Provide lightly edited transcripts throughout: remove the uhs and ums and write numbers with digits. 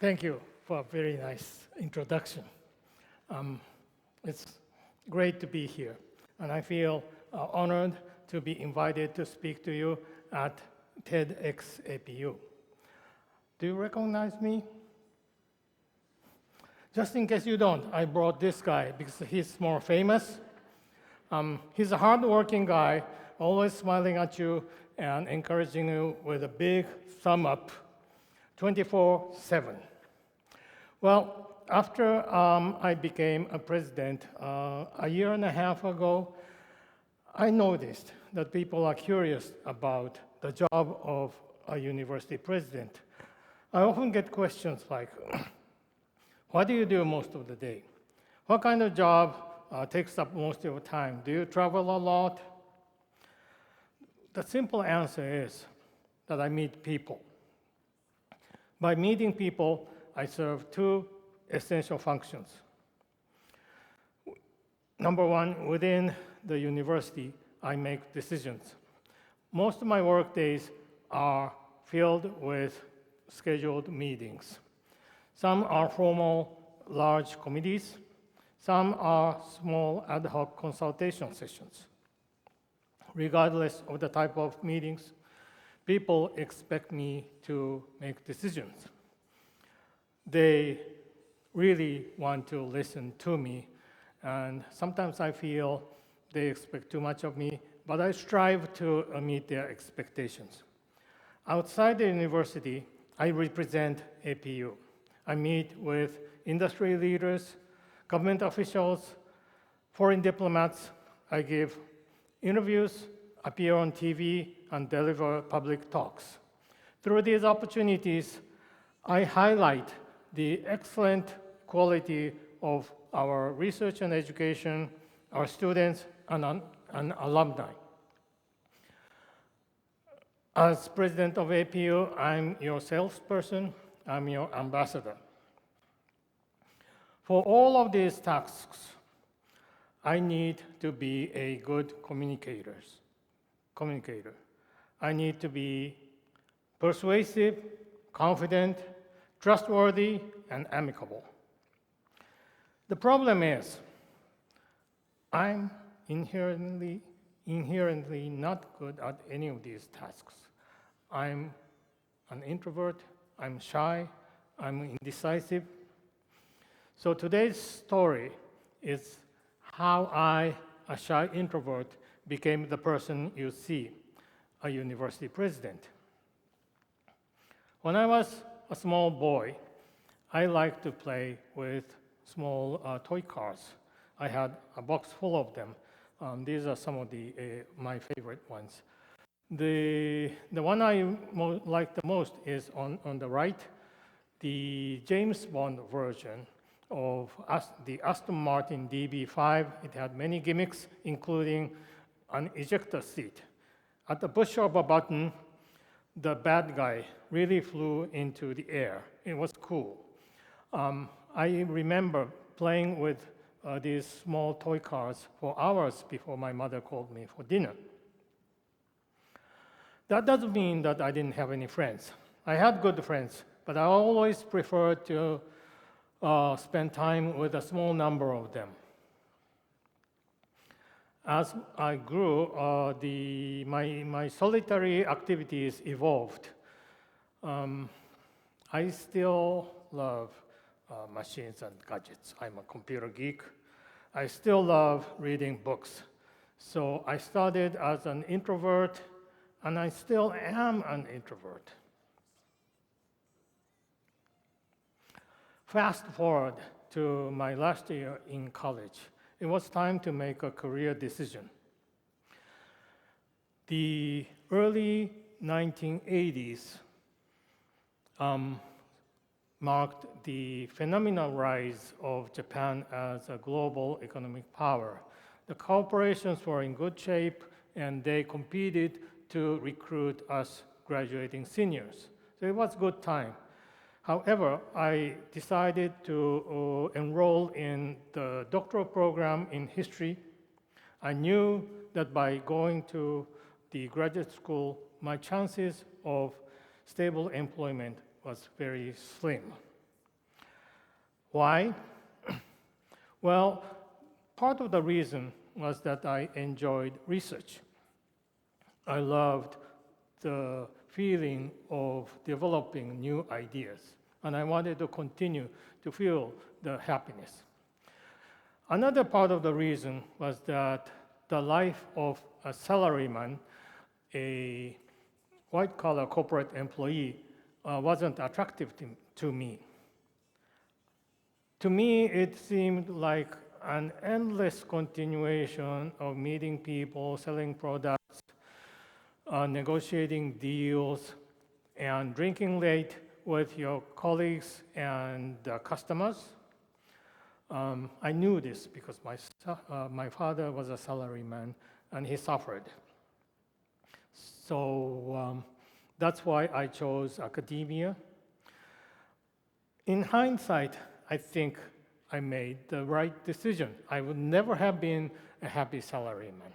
Thank you for a very nice introduction. It's great to be here, and I feel honored to be invited to speak to you at TEDxAPU. Do you recognize me? Just in case you don't, I brought this guy because he's more famous. He's a hardworking guy, always smiling at you and encouraging you with a big thumb up, 24/7. Well, after I became a president a year and a half ago, I noticed that people are curious about the job of a university president. I often get questions like, what do you do most of the day? What kind of job takes up most of your time? Do you travel a lot? The simple answer is that I meet people. By meeting people, I serve two essential functions. Number one, within the university, I make decisions. Most of my work days are filled with scheduled meetings. Some are formal, large committees. Some are small ad hoc consultation sessions. Regardless of the type of meetings, people expect me to make decisions. They really want to listen to me, and sometimes I feel they expect too much of me, but I strive to meet their expectations. Outside the university, I represent APU. I meet with industry leaders, government officials, foreign diplomats. I give interviews, appear on TV, and deliver public talks. Through these opportunities, I highlight the excellent quality of our research and education, our students, and alumni. As president of APU, I'm your salesperson, I'm your ambassador. For all of these tasks, I need to be a good communicator. I need to be persuasive, confident, trustworthy, and amicable. The problem is, I'm inherently not good at any of these tasks. I'm an introvert, I'm shy, I'm indecisive. So today's story is how I, a shy introvert, became the person you see, a university president. When I was a small boy, I liked to play with small toy cars. I had a box full of them. These are some of my favorite ones. The one I like the most is on the right, the James Bond version of the Aston Martin DB5. It had many gimmicks, including an ejector seat. At the push of a button, the bad guy really flew into the air. It was cool. I remember playing with these small toy cars for hours before my mother called me for dinner. That doesn't mean that I didn't have any friends. I had good friends, but I always preferred to spend time with a small number of them. As I grew, my solitary activities evolved. I still love machines and gadgets. I'm a computer geek. I still love reading books. So I started as an introvert, and I still am an introvert. Fast forward to my last year in college. It was time to make a career decision. The early 1980s marked the phenomenal rise of Japan as a global economic power. The corporations were in good shape, and they competed to recruit us graduating seniors. So it was a good time. However, I decided to enroll in the doctoral program in history. I knew that by going to the graduate school, my chances of stable employment was very slim. Why? Well, part of the reason was that I enjoyed research. I loved the feeling of developing new ideas, and I wanted to continue to feel the happiness. Another part of the reason was that the life of a salaryman, a white-collar corporate employee, wasn't attractive to me. To me, it seemed like an endless continuation of meeting people, selling products, negotiating deals, and drinking late with your colleagues and customers. I knew this because my father was a salaryman and he suffered. So that's why I chose academia. In hindsight, I think I made the right decision. I would never have been a happy salaryman.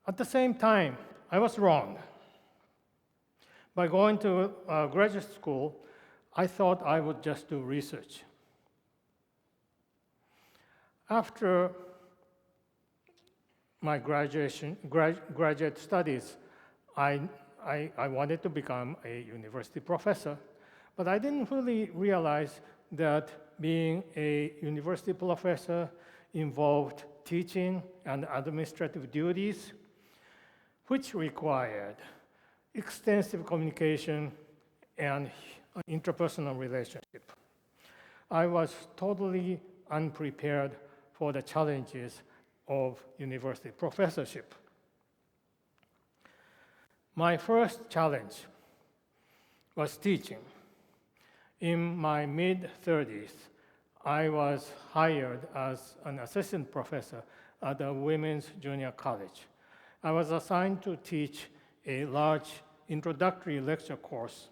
At the same time, I was wrong. By going to graduate school, I thought I would just do research. After my graduate studies, I wanted to become a university professor, but I didn't really realize that being a university professor involved teaching and administrative duties, which required extensive communication and interpersonal relationship. I was totally unprepared for the challenges of university professorship. My first challenge was teaching. In my mid-30s, I was hired as an assistant professor at a women's junior college. I was assigned to teach a large introductory lecture course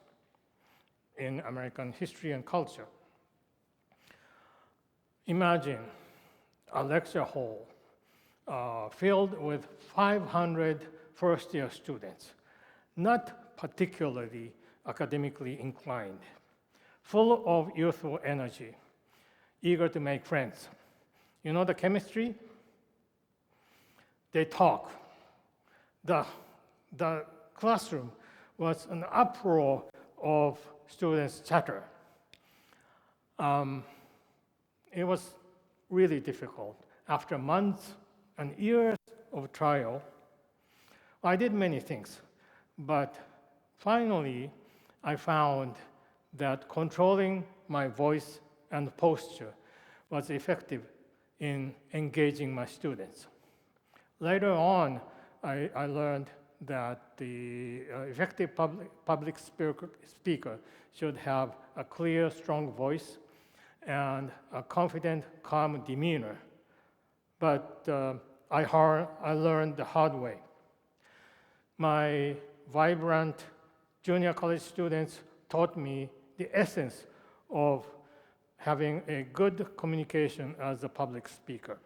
in American history and culture. Imagine a lecture hall filled with 500 first-year students, not particularly academically inclined, full of youthful energy, eager to make friends. You know the chemistry? They talk. The classroom was an uproar of students' chatter. It was really difficult. After months and years of trial, I did many things, but finally I found that controlling my voice and posture was effective in engaging my students. Later on, I learned that the effective public speaker should have a clear, strong voice and a confident, calm demeanor. But I learned the hard way. My vibrant junior college students taught me the essence of having a good communication as a public speaker.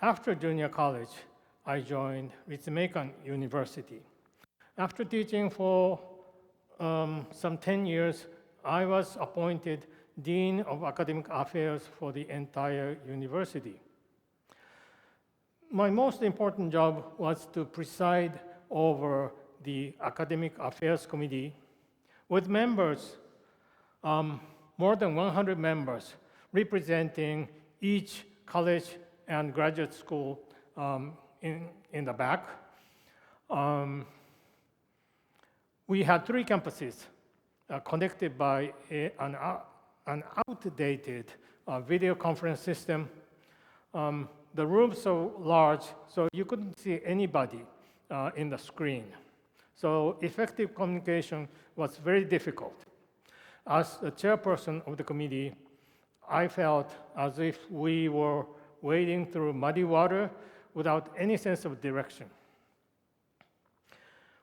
After junior college, I joined Ritsumeikan University. After teaching for some 10 years, I was appointed Dean of Academic Affairs for the entire university. My most important job was to preside over the Academic Affairs Committee with members, more than 100 members, representing each college and graduate school in the back. We had 3 campuses connected by an outdated video conference system. The room so large, so you couldn't see anybody in the screen. So effective communication was very difficult. As the chairperson of the committee, I felt as if we were wading through muddy water without any sense of direction.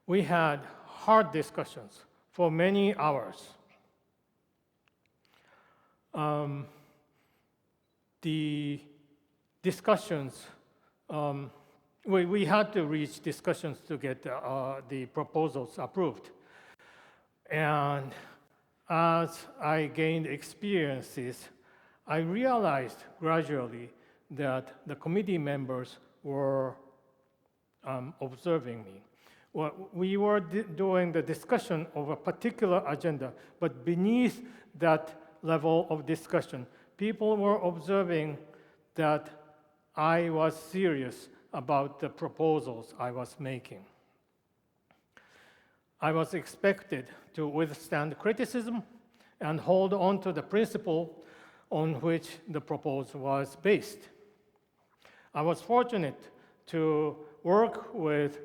We had hard discussions for many hours. The discussions, we had to reach discussions to get the proposals approved. And as I gained experiences, I realized gradually that the committee members were observing me. Well, we were doing the discussion of a particular agenda, but beneath that level of discussion, people were observing that I was serious about the proposals I was making. I was expected to withstand criticism and hold on to the principle on which the proposal was based. I was fortunate to work with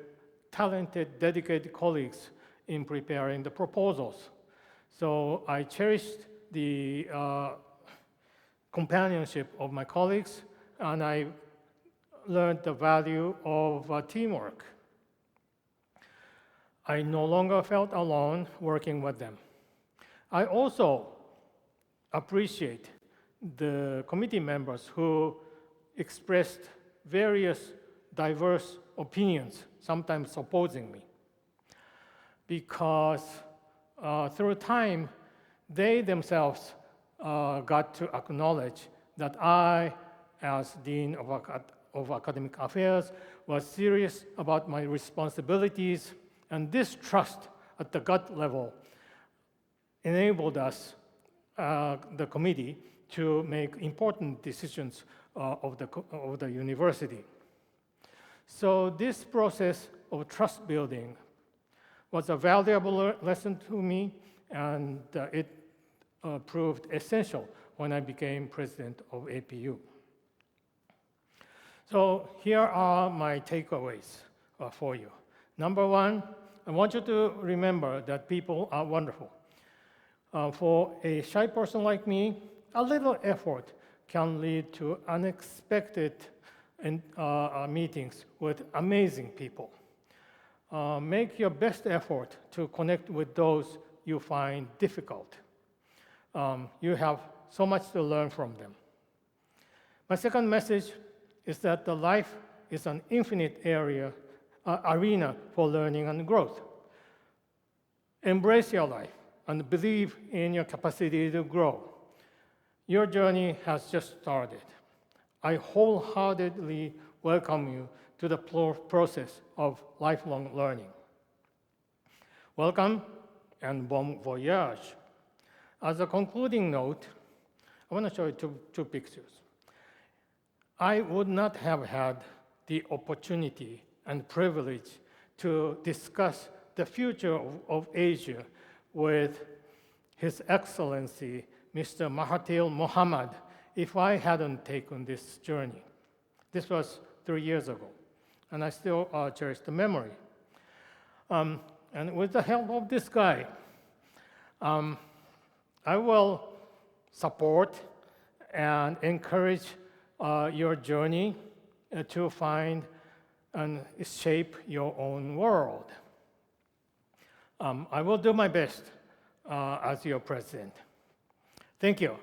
talented, dedicated colleagues in preparing the proposals. So I cherished the companionship of my colleagues, and I learned the value of teamwork. I no longer felt alone working with them. I also appreciate the committee members who expressed various diverse opinions, sometimes opposing me, because through time, they themselves got to acknowledge that I, as Dean of Academic Affairs, was serious about my responsibilities, and this trust at the gut level enabled us, the committee, to make important decisions of the university. So this process of trust building was a valuable lesson to me, and it proved essential when I became president of APU. So here are my takeaways for you. Number one, I want you to remember that people are wonderful. For a shy person like me, a little effort can lead to unexpected meetings with amazing people. Make your best effort to connect with those you find difficult. You have so much to learn from them. My second message is that the life is an infinite arena for learning and growth. Embrace your life and believe in your capacity to grow. Your journey has just started. I wholeheartedly welcome you to the process of lifelong learning. Welcome and bon voyage. As a concluding note, I want to show you two pictures. I would not have had the opportunity and privilege to discuss the future of Asia with His Excellency, Mr. Mahathir Mohamad, if I hadn't taken this journey. This was 3 years ago, and I still cherish the memory. And with the help of this guy, I will support and encourage your journey to find and shape your own world. I will do my best as your president. Thank you.